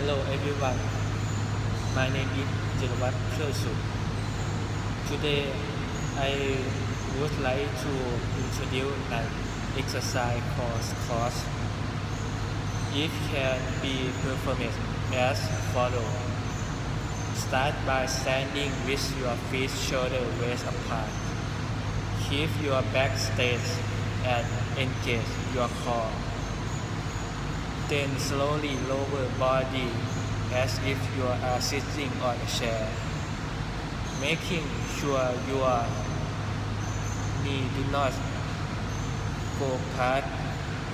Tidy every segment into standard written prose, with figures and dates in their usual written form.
Hello everyone, my name is Jilwat Khersuk. Today I would like to introduce an exercise called squat. It can be performed as follows. Start by standing with your feet shoulder waist apart. Keep your back straight and engage your core. Then slowly lower body as if you are sitting on a chair, making sure your knee do not go past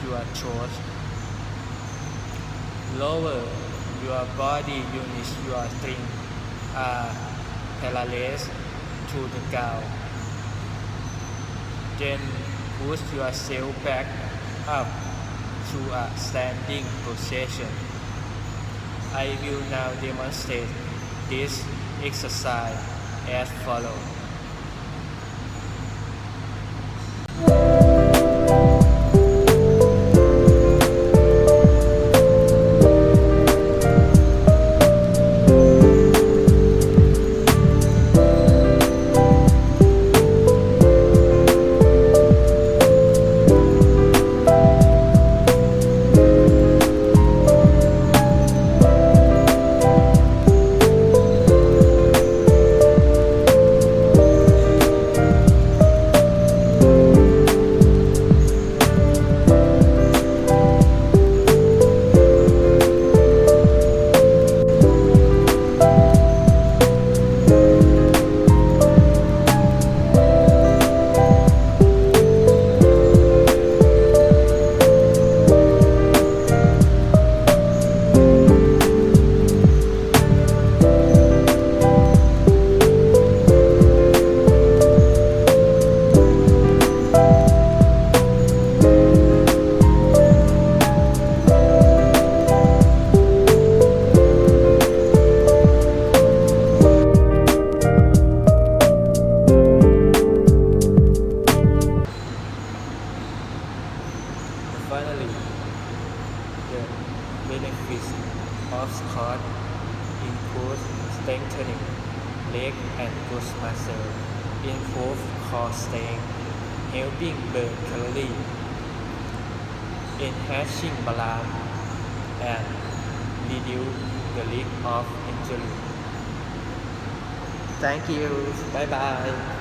your throat. Lower your body units your strings are parallel to the ground. Then push yourself back up to a standing position. I will now demonstrate this exercise as follows. Finally, the benefits of squat include strengthening leg and glute muscle, improve core strength, helping burn calories, enhancing balance, and reduce the risk of injury. Thank you. Bye bye.